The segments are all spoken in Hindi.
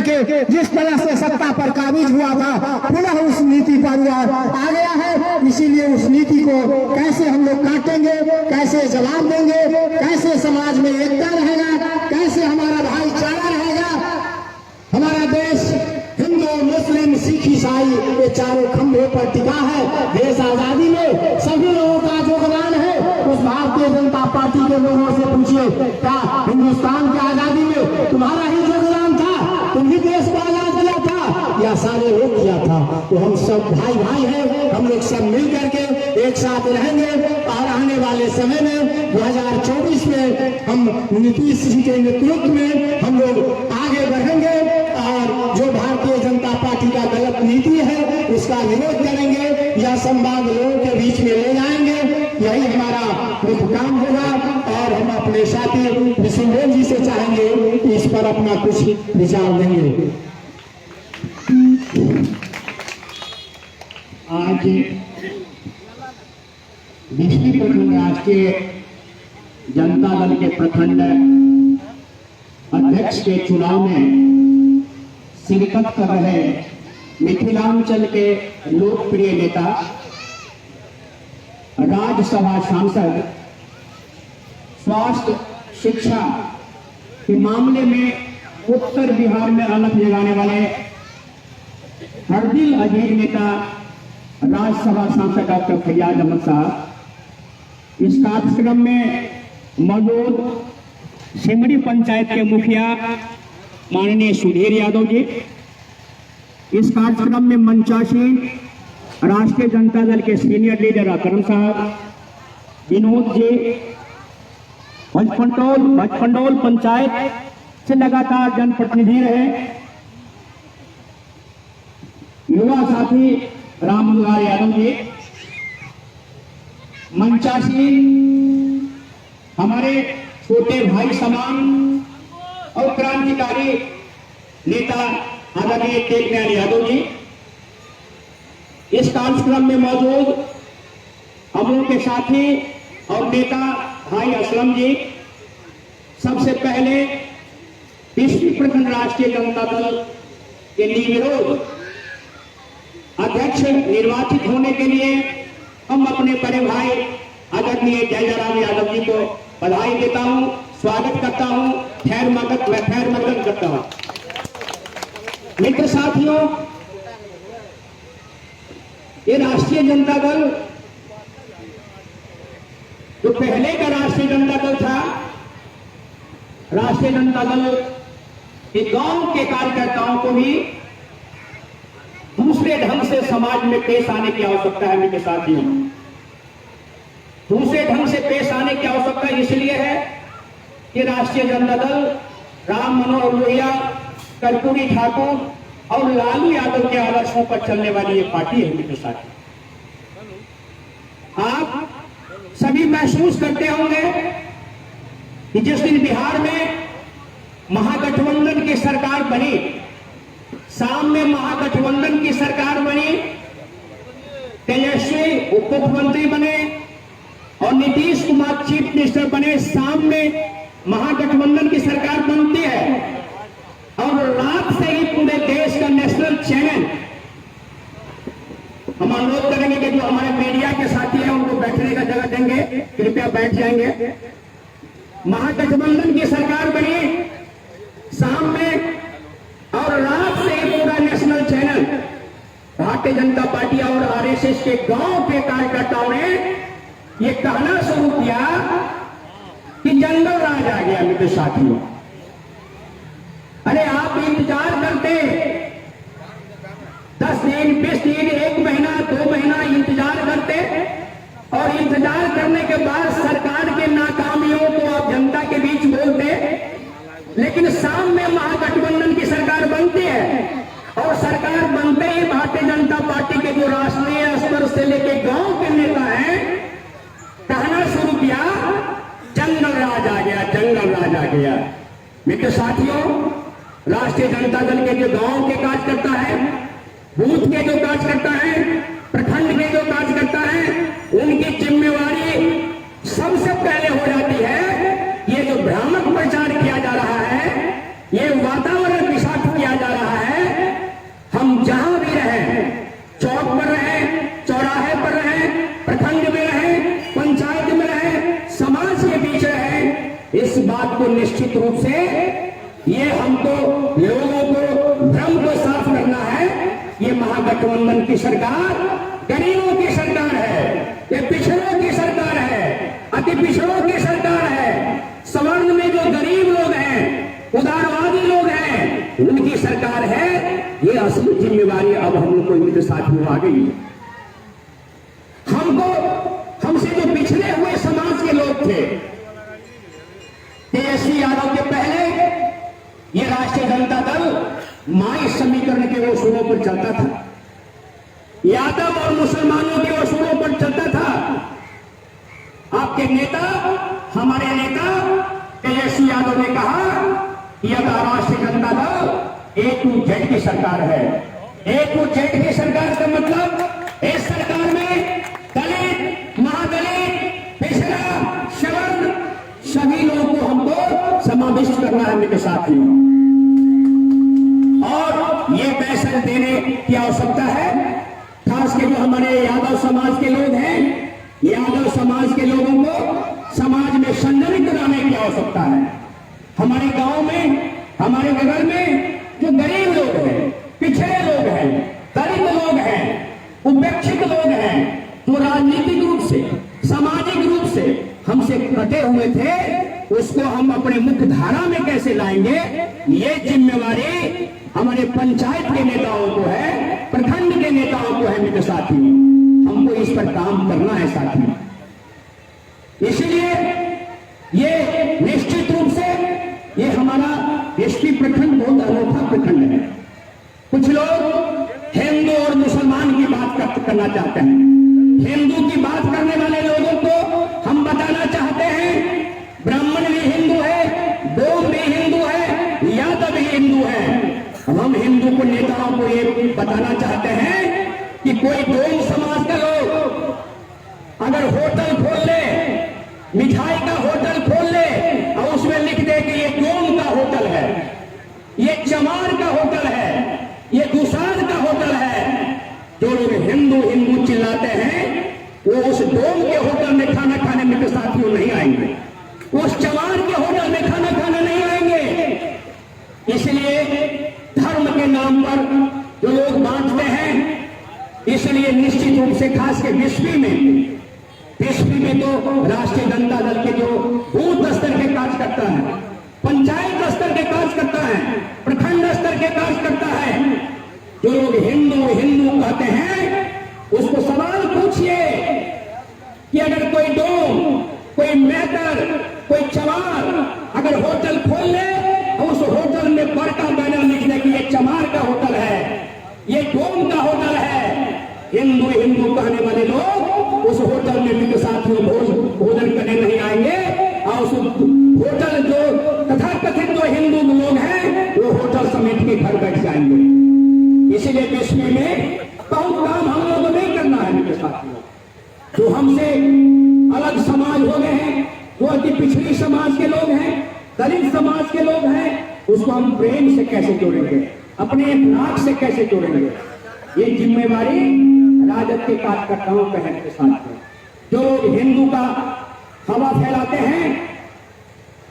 करके जिस तरह से सत्ता पर काबिज हुआ था, पुनः उस नीति पर आ गया है। इसीलिए उस नीति को कैसे हम लोग काटेंगे, कैसे जवाब देंगे, कैसे समाज में एकता रहेगा, कैसे हमारा भाईचारा रहेगा। हमारा देश हिंदू, मुस्लिम, सिख, ईसाई ये चारों खंभे पर टिका है। देश आजादी में सभी लोगों का योगदान है। उस भारतीय जनता पार्टी के लोगों से पूछिए, क्या हिंदुस्तान की आजादी में तुम्हारा ही योगदान था? तुम ही देश को आजाद किया था या सारे लोग किया था? तो हम सब भाई भाई हैं, हम लोग सब मिल करके एक साथ रहेंगे और आने वाले समय में 2024 में हम नीतीश जी के नेतृत्व में हम लोग आगे बढ़ेंगे और जो भारतीय जनता पार्टी का गलत नीति है उसका विरोध करेंगे या संवाद लोगों के बीच में ले जाएंगे। यही हमारा मुख्य काम होगा और हम अपने साथी विष्णुदेव जी से चाहेंगे इस पर अपना कुछ विचार देंगे। आज बिस्ती प्रखंड राष्ट्रीय जनता दल के प्रखंड अध्यक्ष के चुनाव में शिरकत कर रहे मिथिलांचल के लोकप्रिय नेता, राज्यसभा सांसद, स्वास्थ्य शिक्षा के मामले में उत्तर बिहार में अलख जगाने वाले हरदिल अजीज नेता राज्यसभा सांसद डॉक्टर फैयाज अहमद साहब इस कार्यक्रम में मौजूद सिमरी पंचायत के मुखिया माननीय सुधीर यादव जी, इस कार्यक्रम में मंचासीन राष्ट्रीय जनता दल के सीनियर लीडर अकरम साहब, विनोद जी, भजपंडोल पंचायत से लगातार जनप्रतिनिधि रहे, युवा साथी राम दुलार यादव जी, मंचासीन हमारे छोटे भाई समान और क्रांतिकारी नेता आदरणीय तेजपाल यादव जी, इस कार्यक्रम में मौजूद हम लोग के साथी और नेता भाई असलम जी, सबसे पहले बिस्ती प्रखंड राष्ट्रीय जनता दल के निर्विरोध अध्यक्ष निर्वाचित होने के लिए हम अपने बड़े भाई आदरणीय जयराम यादव जी को बधाई देता हूं, स्वागत करता हूं, खैर मकदम करता हूं। मित्र साथियों, ये राष्ट्रीय जनता दल जो पहले का राष्ट्रीय जनता दल था, राष्ट्रीय जनता दल के गांव के कार्यकर्ताओं को भी दूसरे ढंग से समाज में पेश आने की आवश्यकता है। मेरे साथियों, दूसरे ढंग से पेश आने की आवश्यकता इसलिए है कि राष्ट्रीय जनता दल राम मनोहर लोहिया, कर्पूरी ठाकुर और लालू यादव के आदर्शों पर चलने वाली ये पार्टी है। मेरे साथियों, आप सभी महसूस करते होंगे कि जिस दिन बिहार में महागठबंधन की सरकार बनी, शाम में महागठबंधन की सरकार बनी, तेजस्वी उप मुख्यमंत्री बने और नीतीश कुमार चीफ मिनिस्टर बने, शाम में महागठबंधन की सरकार बनती है और रात से ही पूरे देश का नेशनल चैनल, हम अनुरोध करेंगे कि जो हमारे मीडिया के साथी हैं उनको बैठने का जगह देंगे, कृपया बैठ जाएंगे। महागठबंधन की सरकार बनी शाम में और रात से ही पूरा national channel Bharatiya Janata party और आरएसएस के गांव के कार्यकर्ताओं ने ये कहना शुरू किया कि जंगल राज आ गया। मेरे साथियों, अरे आप इंतजार करते 10 दिन, 20 दिन, 1 महीना, 2 महीना इंतजार करते और इंतजार करने के बाद सरकार के नाकामियों को आप जनता के बीच बोलते, लेकिन शाम में महागठबंधन की सरकार बनती है और सरकार बनते ही भारतीय जनता पार्टी के जो राष्ट्रीय स्तर से लेकर गांव के नेता हैं कहना शुरू किया जंगल राज आ गया, जंगल राज आ गया। मित्र साथियों, राष्ट्रीय जनता दल के जो गांव के कार्यकर्ता है, बूथ के जो कार्यकर्ता है, प्रखंड के जो कार्यकर्ता है, उनकी जिम्मेवारी सबसे पहले हो जाती है ये जो भ्रामक प्रचार किया जा रहा है, ये वातावरण विषाक्त किया जा रहा बात को निश्चित रूप से ये हमको लोगों को भ्रम को साफ करना है। ये महागठबंधन की सरकार गरीबों की सरकार है, ये पिछड़ों की सरकार है, अति पिछड़ों की सरकार है। सवर्ण में जो गरीब लोग हैं, उदारवादी लोग हैं, उनकी सरकार है। ये असली जिम्मेवारी अब हम लोग को इनके साथियों आ गई। हमसे जो पिछड़े हुए समाज के लोग थे, तेजस्वी यादव के पहले ये राष्ट्रीय जनता दल माई समीकरण के वसूलों पर चलता था, यादव और मुसलमानों के वसूलों पर चलता था। आपके नेता, हमारे नेता तेजस्वी यादव ने कहा कि अब राष्ट्रीय Janata Dal A to Z की सरकार है। A to Z की सरकार का मतलब इस सरकार में दलित, महादलित, पिछड़ा, सवर्ण सभी लोगों को हमको समाविष्ट करना है मेरे साथियों। और ये पैसा देने की आवश्यकता है। खास के जो हमारे यादव समाज के लोग हैं, यादव समाज के लोगों को समाज में संगठित कराने की आवश्यकता है। हमारे गांव में, हमारे बगल में जो गरीब लोग हैं, पिछड़े लोग हैं, दलित लोग हैं, उपेक्षित लोग हैं, जो राजनीतिक रूप से, सामाजिक रूप से हमसे कटे हुए थे, उसको हम अपने मुख्य धारा में कैसे लाएंगे, ये जिम्मेवारी हमारे पंचायत के नेताओं को है, प्रखंड के नेताओं को है मेरे साथियों। हमको इस पर काम करना है साथियों। इसलिए ये निश्चित रूप से ये हमारा एसपी प्रखंड बहुत अनोखा प्रखंड है। कुछ लोग हिंदू और मुसलमान की बात करना चाहते हैं। हिंदू की बात करने वाले लोगों को हम बताना चाहते हैं, ब्राह्मण भी हिंदू है, डोम भी हिंदू है, यादव भी हिंदू है। हम हिंदू को नेताओं को ये बताना चाहते हैं कि कोई डोम समाज का लोग अगर होटल खोल ले, मिठाई का होटल खोल ले और उसमें लिख दे कि ये डोम का होटल है, ये चमार का होटल है, ये दुसार का होटल है, जो लोग हिंदू हिंदू चिल्लाते हैं वो उस डोम के होटल में खाना खाने में के साथियों नहीं आएंगे, उस चमार के होटल में खाना खाने नहीं आएंगे। इसलिए धर्म के नाम पर जो लोग बांटते हैं, इसलिए निश्चित रूप से खास के विश्व में तो राष्ट्रीय जनता दल के जो बूथ स्तर के कार्यकर्ता है, पंचायत स्तर के कार्यकर्ता है, प्रखंड स्तर के कार्यकर्ता है, जो लोग हिंदू हिंदू कहते हैं, उसको सवाल पूछिए कि अगर कोई डोम, कोई मेहतर, कोई चमार अगर होटल खोल ले और उस होटल में बड़का बैनर लिख दे कि ये चमार का होटल है, ये डोम का होटल है, हिंदू हिंदू कहने वाले लोग उस होटल में भी साथियों भोजन करने नहीं आएंगे और उस होटल जो तथाकथित जो हिंदू लोग हैं वो होटल समेट के घर बैठ जाएंगे। इसीलिए विश्व में बहुत काम हम लोगों को नहीं करना है मेरे साथियों। जो हमसे अलग समाज हो गए हैं, जो अति पिछड़ी समाज के लोग हैं, दलित समाज के लोग हैं, उसको हम प्रेम से कैसे जोड़ेंगे, अपने नाक से कैसे जोड़ेंगे, ये जिम्मेवारी राजद के कार्यकर्ताओं का है के साथ में। जो लोग हिंदू का हवा फैलाते हैं,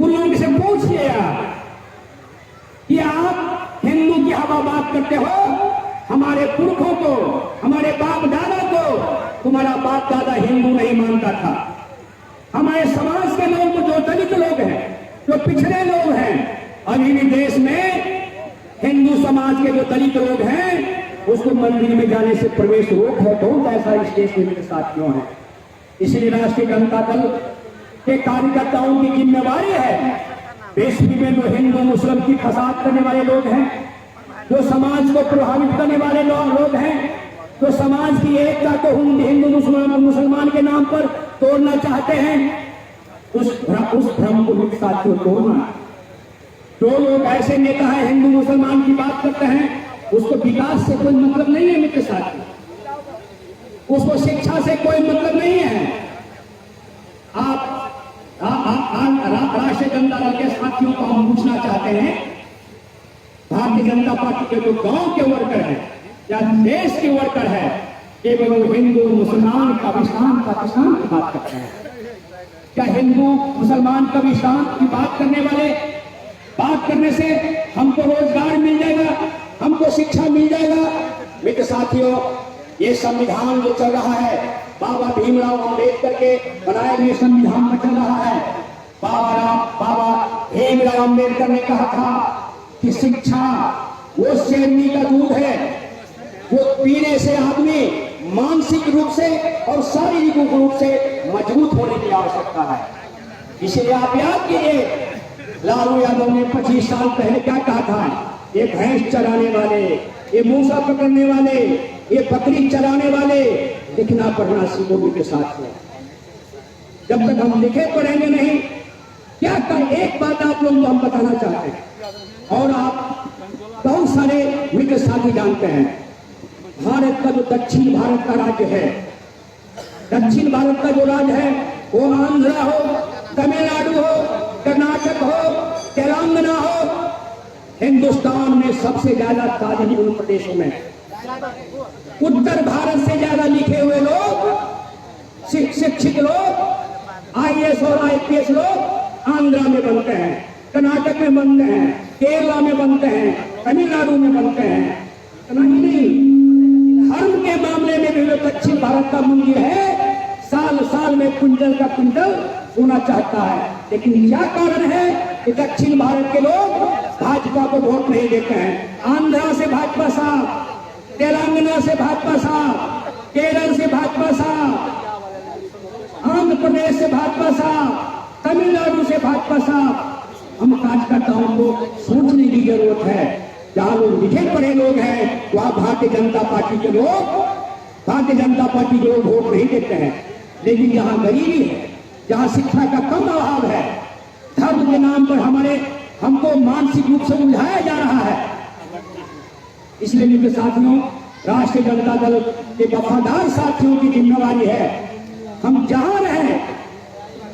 उन लोगों से पूछिए कि आप हिंदू की हवा बात करते हो, हमारे पुरखों को, हमारे बाप दादा को, तुम्हारा बाप दादा हिंदू नहीं मानता था। हमारे समाज के लोग, जो दलित लोग हैं, जो पिछड़े लोग हैं, अभी भी देश में हिंदू समाज के जो दलित लोग हैं उसको मंदिर में जाने से प्रवेश रोक है। बहुत ऐसा इस देश में मेरे साथियों है। इसलिए राष्ट्रीय जनता दल के कार्यकर्ताओं की जिम्मेवारी है, देश में जो हिंदू मुस्लिम की फसाद करने वाले लोग हैं, जो समाज को प्रभावित करने वाले लोग हैं, जो समाज की एकता को हिंदू मुसलमान के नाम पर तोड़ना चाहते हैं, उस भ्रम को मेरे साथियों तोड़ना। जो लोग ऐसे नेता है हिंदू मुसलमान की बात करते हैं, उसको विकास से कोई मतलब नहीं है मेरे साथी, उसको शिक्षा से कोई मतलब नहीं है। आप राष्ट्रीय जनता दल के साथियों को हम पूछना चाहते हैं, भारतीय जनता पार्टी के जो गांव के वर्कर हैं या देश के वर्कर है, केवल हिंदू मुसलमान का किसान की बात करते हैं। क्या हिंदू मुसलमान कब्रिस्तान की बात करने से हमको रोजगार मिल जाएगा, हमको शिक्षा मिल जाएगा? मित्र साथियों, ये संविधान जो चल रहा है बाबा भीमराव अंबेडकर के बनाए हुए संविधान में चल रहा है। बाबा भीमराव अंबेडकर ने कहा था कि शिक्षा वो शेरनी का दूध है, वो पीने से आदमी मानसिक रूप से और शारीरिक रूप से मजबूत होने की आवश्यकता है। इसलिए आप याद कीजिए, लालू यादव ने 25 साल पहले क्या कहा था? ये भैंस चराने वाले, ये मूसा पकड़ने वाले, ये बकरी चराने वाले लिखना पढ़ना सीखोगे के साथ में। जब तक हम लिखे पढ़ेंगे नहीं, क्या कर एक बात आप लोगों को हम बताना चाहते हैं और आप बहुत सारे मित्र साथी जानते हैं, भारत का जो दक्षिण भारत का राज्य है, दक्षिण भारत का जो राज्य है वो आंध्रा हो, तमिलनाडु हो, कर्नाटक हो, तेलंगाना हो, हिंदुस्तान में सबसे ज्यादा तालीम उन प्रदेशों में। उत्तर भारत से ज्यादा लिखे हुए लोग, शिक्षित लोग, IAS और IPS लोग आंध्रा में बनते हैं, कर्नाटक में बनते हैं, केरला में बनते हैं, तमिलनाडु में बनते हैं। नहीं, धर्म के मामले में भी दक्षिण भारत का मंदिर है, साल साल में कुंटल का कुंटल सोना चाहता है। लेकिन क्या कारण है कि दक्षिण भारत के लोग भाजपा को वोट नहीं देते हैं? आंध्रा से भाजपा साहब, तेलंगाना से भाजपा साहब, केरल से भाजपा साहब, आंध्र प्रदेश से भाजपा साहब, तमिलनाडु से भाजपा साहब। हम कार्यकर्ताओं को सोचने की जरूरत है। जहां लोग लिखे पढ़े लोग हैं वहां भारतीय जनता पार्टी के लोग वोट नहीं देते हैं। लेकिन जहां गरीबी है, जहां शिक्षा का कम अभाव है, धर्म के नाम पर हमको मानसिक रूप से उलझाया जा रहा है। इसलिए मेरे साथियों, राष्ट्रीय जनता दल के वफादार साथियों की जिम्मेवारी है, हम जहां रहे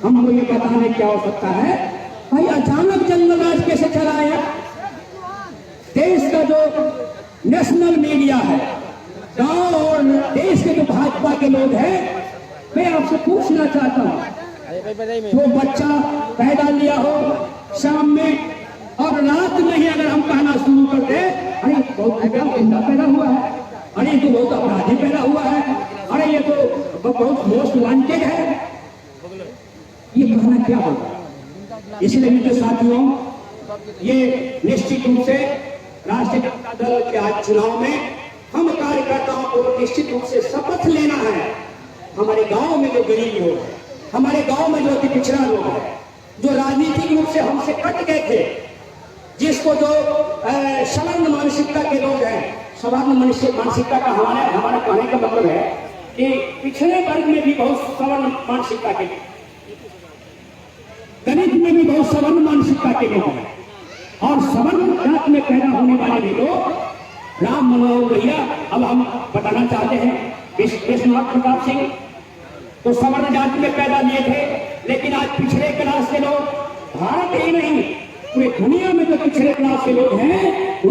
हमको ये बताने की आवश्यकता है, भाई अचानक जंगल राज कैसे चला है? देश का जो नेशनल मीडिया है, गांव और देश के जो भाजपा के लोग हैं, मैं आपसे पूछना चाहता हूं, जो बच्चा पैदा लिया हो शाम में और रात में ही अगर हम कहना शुरू कर दे, अरे बहुत गुंडा पैदा हुआ है, अरे ये तो बहुत अपराधी पैदा हुआ है, अरे ये तो बहुत मोस्ट वांटेड है, ये कहना क्या होगा? इसलिए मेरे साथियों, ये निश्चित रूप से राष्ट्रीय जनता दल के आज चुनाव में हम कार्यकर्ताओं को निश्चित रूप से शपथ लेना है। हमारे गांव में जो गरीब लोग हैं, हमारे गांव में जो अति पिछड़ा लोग हैं, जो राजनीतिक रूप से हमसे कट गए थे, जिसको जो सवर्ण मानसिकता के लोग हैं, सवर्ण मानसिकता का हमारा कहने का मतलब है कि पिछड़े वर्ग में भी बहुत सवर्ण मानसिकता के, दलित में भी बहुत सवर्ण मानसिकता के लोग हैं, और सवर्ण जात में पैदा होने वाले भी लोग, राम मनोहर भैया, अब हम बताना चाहते हैं, विश्वनाथ प्रताप सिंह तो सवर्ण जाति में पैदा लिए थे, लेकिन आज पिछड़े क्लास के लोग, भारत ही नहीं पूरी दुनिया में जो पिछड़े क्लास के लोग हैं